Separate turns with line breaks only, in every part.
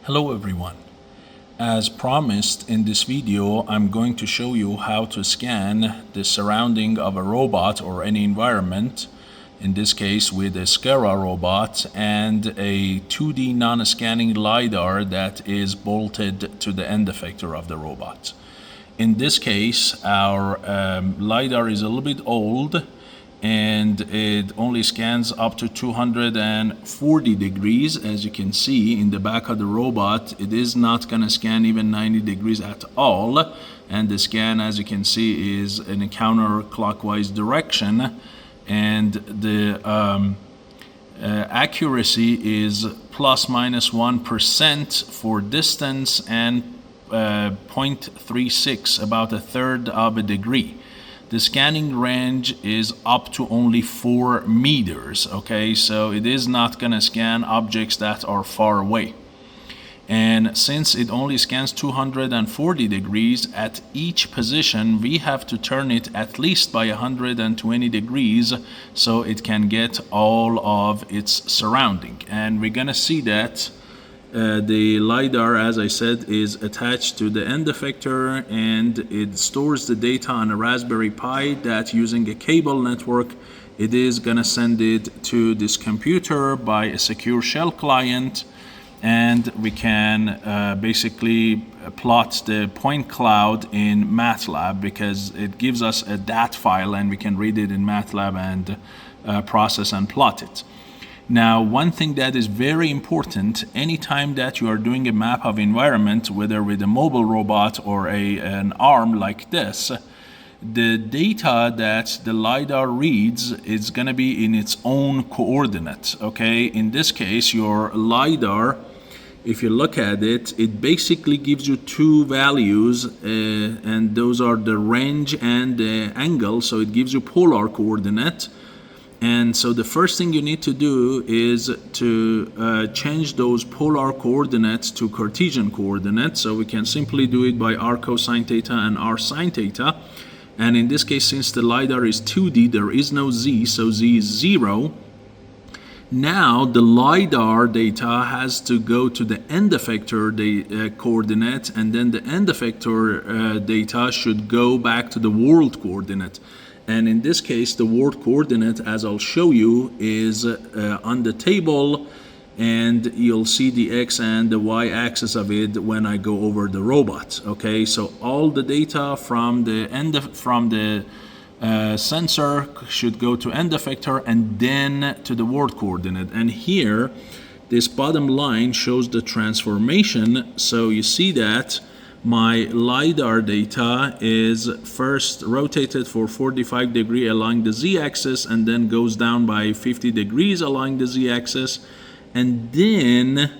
Hello everyone. As promised in this video, I'm going to show you how to scan the surrounding of a robot or any environment, in this case with a SCARA robot and a 2D non-scanning LIDAR that is bolted to the end effector of the robot. In this case, our LIDAR is a little bit old and it only scans up to 240 degrees. As you can see in the back of the robot, it is not going to scan even 90 degrees at all, and the scan, as you can see, is in a counterclockwise direction, and the accuracy is plus minus 1% for distance and 0.36, about a third of a degree. The scanning range is up to only 4 meters, okay? So it is not gonna scan objects that are far away. And since it only scans 240 degrees at each position, we have to turn it at least by 120 degrees so it can get all of its surrounding. And we're gonna see that the LIDAR, as I said, is attached to the end effector, and it stores the data on a Raspberry Pi that, using a cable network, it is gonna send it to this computer by a secure shell client, and we can basically plot the point cloud in MATLAB because it gives us a DAT file and we can read it in MATLAB and process and plot it. Now, one thing that is very important, anytime that you are doing a map of environment, whether with a mobile robot or an arm like this, the data that the LIDAR reads is going to be in its own coordinates, okay? In this case, your LIDAR, if you look at it, it basically gives you two values, and those are the range and the angle, so it gives you polar coordinate. And so the first thing you need to do is to change those polar coordinates to Cartesian coordinates. So we can simply do it by r cosine theta and r sine theta. And in this case, since the LIDAR is 2D, there is no z, so z is 0. Now the LIDAR data has to go to the end effector coordinate, and then the end effector data should go back to the world coordinate. And in this case, the world coordinate, as I'll show you, is on the table, and you'll see the x and the y axis of it when I go over the robot. Okay, so all the data from the sensor should go to end effector and then to the world coordinate. And here, this bottom line shows the transformation. So you see that my LIDAR data is first rotated for 45 degrees along the z-axis and then goes down by 50 degrees along the z-axis. And then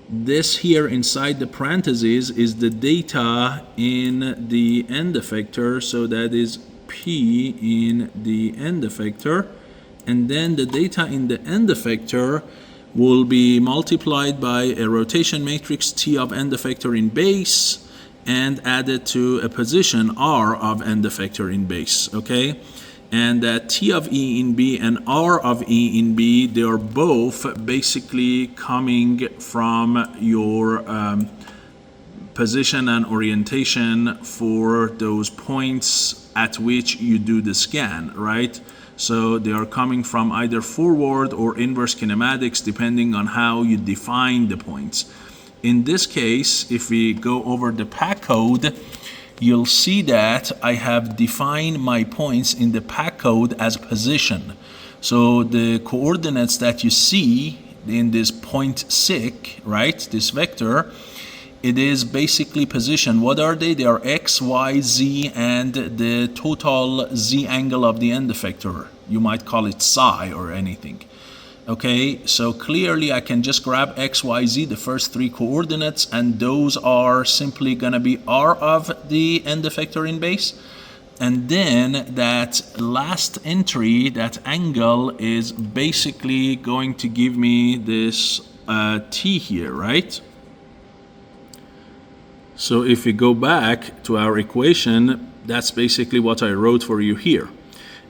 this here inside the parentheses is the data in the end effector, so that is P in the end effector. And then the data in the end effector will be multiplied by a rotation matrix T of end effector in base and added to a position R of end effector in base, okay? And that T of E in B and R of E in B, they are both basically coming from your position and orientation for those points at which you do the scan, right? So they are coming from either forward or inverse kinematics, depending on how you define the points. In this case, if we go over the pack code, you'll see that I have defined my points in the pack code as position. So the coordinates that you see in this point sig, right, this vector, it is basically position. What are they? They are x, y, z, and the total z angle of the end effector. You might call it psi or anything. Okay, so clearly I can just grab x, y, z, the first three coordinates, and those are simply going to be r of the end effector in base. And then that last entry, that angle, is basically going to give me this t here, right? So if we go back to our equation, that's basically what I wrote for you here.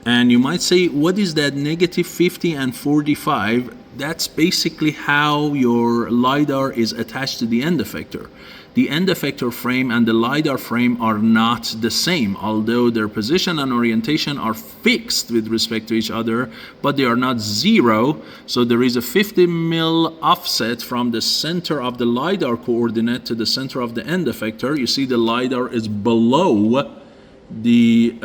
And you might say, what is that negative 50 and 45? that's basically how your LIDAR is attached to the end effector. The end effector frame and the LIDAR frame are not the same, although their position and orientation are fixed with respect to each other, but they are not zero. So there is a 50 mil offset from the center of the LIDAR coordinate to the center of the end effector. You see the LIDAR is below the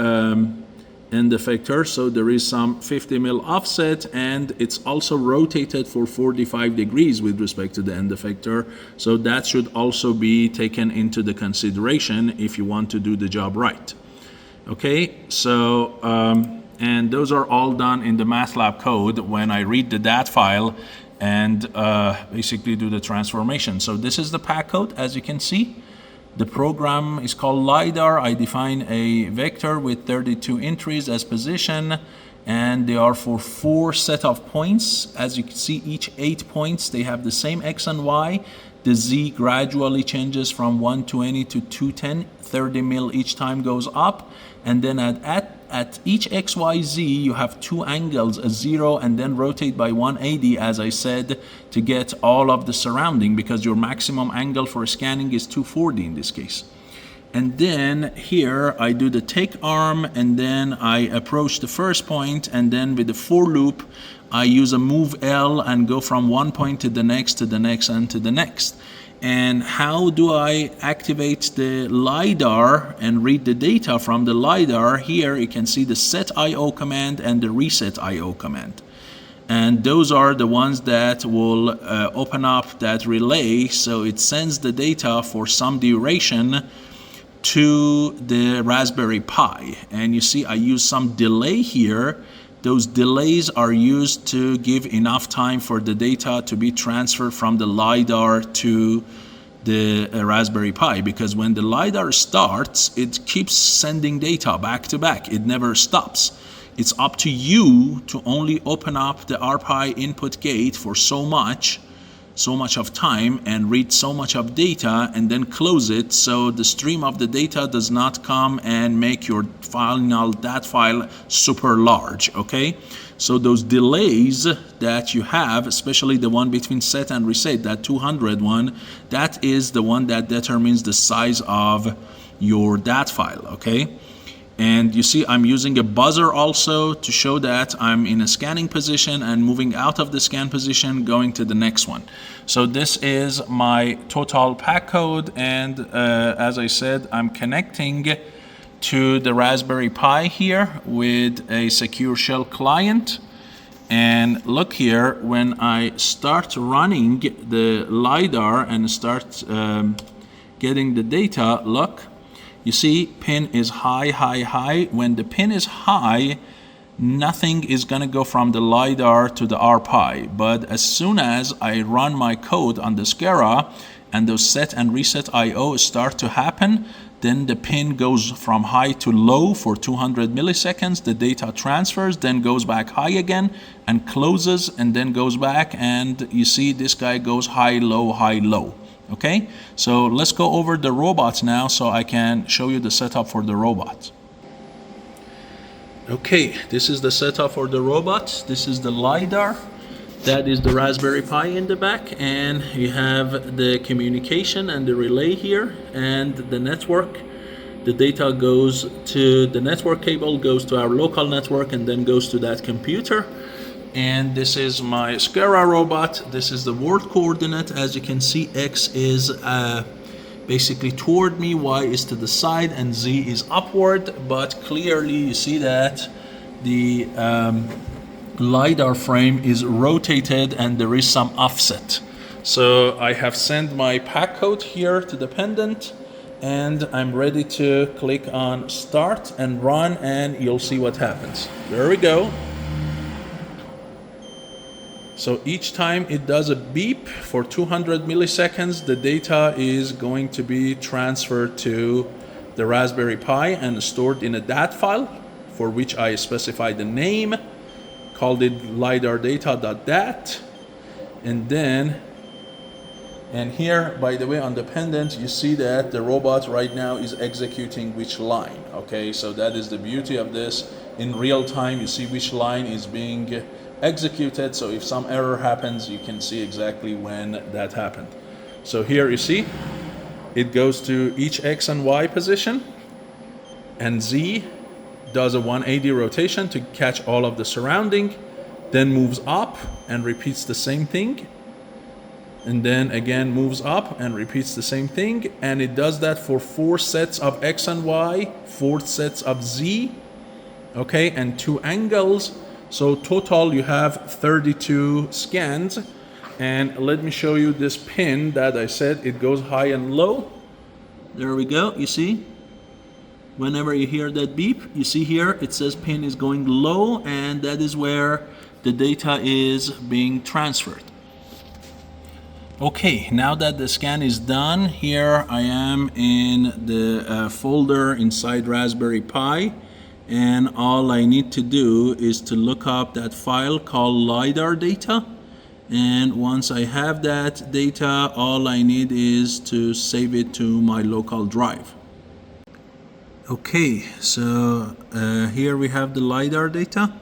end effector, so there is some 50 mil offset, and it's also rotated for 45 degrees with respect to the end effector, so that should also be taken into the consideration if you want to do the job right. Okay, so and those are all done in the MATLAB code when I read the DAT file and basically do the transformation. So this is the pack code, as you can see. The program is called LIDAR. I define a vector with 32 entries as position, and they are for 4 set of points. As you can see, each 8 points, they have the same X and Y. The Z gradually changes from 120 to 210, 30 mil each time goes up. And then at each XYZ, you have 2 angles, a 0 and then rotate by 180, as I said, to get all of the surrounding, because your maximum angle for scanning is 240 in this case. And then here I do the take arm, and then I approach the first point, and then with the for loop, I use a move L and go from one point to the next, to the next, and to the next. And how do I activate the LIDAR and read the data from the LIDAR? Here you can see the set IO command and the reset IO command. And those are the ones that will open up that relay, so it sends the data for some duration to the Raspberry Pi. And you see I use some delay here. Those delays are used to give enough time for the data to be transferred from the LIDAR to the Raspberry Pi, because when the LIDAR starts, it keeps sending data back to back. It never stops. It's up to you to only open up the RPi input gate for so much of time and read so much of data, and then close it, so the stream of the data does not come and make your final DAT file super large. Okay, so those delays that you have, especially the one between set and reset, that 200 one, that is the one that determines the size of your DAT file. Okay, and you see I'm using a buzzer also to show that I'm in a scanning position and moving out of the scan position, going to the next one. So this is my total pack code, and as I said, I'm connecting to the Raspberry Pi here with a secure shell client. And look here, when I start running the LIDAR and start getting the data, look, you see pin is high, high, high. When the pin is high, nothing is going to go from the LIDAR to the RPi. But as soon as I run my code on the SCARA and those set and reset IO start to happen, then the pin goes from high to low for 200 milliseconds. The data transfers, then goes back high again and closes, and then goes back. And you see this guy goes high, low, high, low. Okay, so let's go over the robot now so I can show you the setup for the robot. Okay, this is the setup for the robot. This is the LIDAR. That is the Raspberry Pi in the back, and you have the communication and the relay here and the network. The data goes to the network cable, goes to our local network, and then goes to that computer. And this is my SCARA robot. This is the world coordinate. As you can see, X is basically toward me, Y is to the side, and Z is upward. But clearly you see that the LIDAR frame is rotated and there is some offset. So I have sent my pack code here to the pendant, and I'm ready to click on start and run, and you'll see what happens. There we go. So each time it does a beep for 200 milliseconds, the data is going to be transferred to the Raspberry Pi and stored in a DAT file, for which I specify the name, called it lidardata.dat. And here, by the way, on the pendant, you see that the robot right now is executing which line. Okay, so that is the beauty of this. In real time, you see which line is being executed. So if some error happens, you can see exactly when that happened. So here you see it goes to each X and Y position, and Z does a 180 rotation to catch all of the surrounding, then moves up and repeats the same thing, and then again moves up and repeats the same thing, and it does that for 4 sets of X and Y, 4 sets of Z, okay, and 2 angles. So total you have 32 scans. And let me show you this pin that I said it goes high and low. There we go, you see? Whenever you hear that beep, you see here it says pin is going low, and that is where the data is being transferred. Okay, now that the scan is done, here I am in the folder inside Raspberry Pi, and all I need to do is to look up that file called LIDAR data. And once I have that data, all I need is to save it to my local drive. Okay, so here we have the LIDAR data.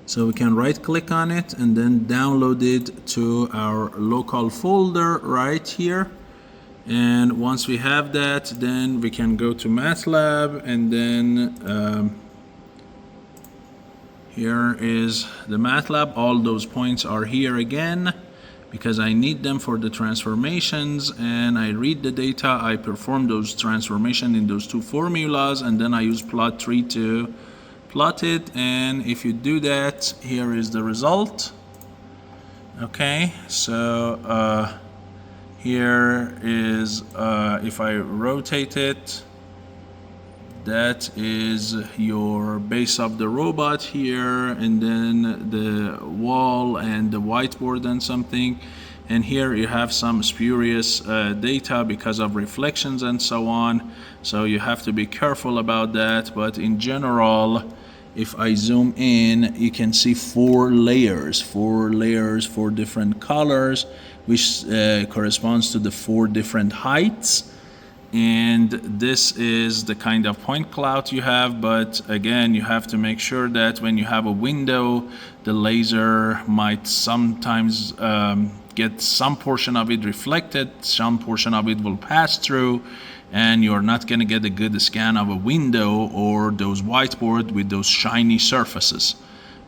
So we can right click on it and then download it to our local folder right here. And once we have that, then we can go to MATLAB, and then here is the MATLAB. All those points are here again because I need them for the transformations, and I read the data, I perform those transformations in those 2 formulas, and then I use plot3 to plot it. And if you do that, here is the result. Okay, so here is, if I rotate it, that is your base of the robot here, and then the wall and the whiteboard and something. And here you have some spurious data because of reflections and so on. So you have to be careful about that. But in general, if I zoom in, you can see 4 layers, 4 different colors, which corresponds to the 4 different heights. And this is the kind of point cloud you have, but again, you have to make sure that when you have a window, the laser might sometimes get some portion of it reflected, some portion of it will pass through, and you're not going to get a good scan of a window or those whiteboard with those shiny surfaces.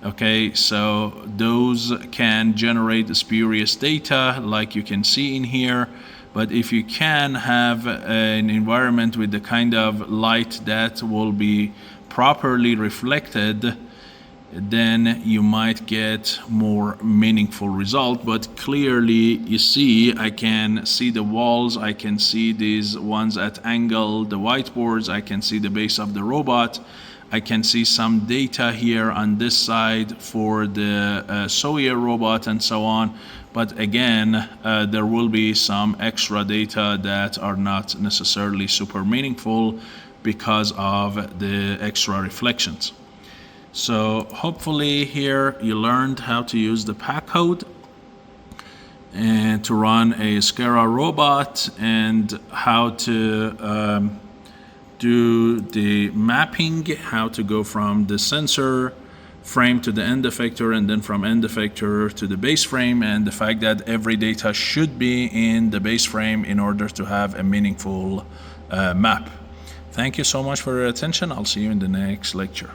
Okay, so those can generate spurious data like you can see in here. But if you can have an environment with the kind of light that will be properly reflected, then you might get more meaningful result. But clearly, you see, I can see the walls, I can see these ones at angle, the whiteboards, I can see the base of the robot, I can see some data here on this side for the Sawyer robot and so on. But again, there will be some extra data that are not necessarily super meaningful because of the extra reflections. So hopefully here you learned how to use the PAC code and to run a SCARA robot, and how to do the mapping, how to go from the sensor frame to the end effector, and then from end effector to the base frame, and the fact that every data should be in the base frame in order to have a meaningful map. Thank you so much for your attention. I'll see you in the next lecture.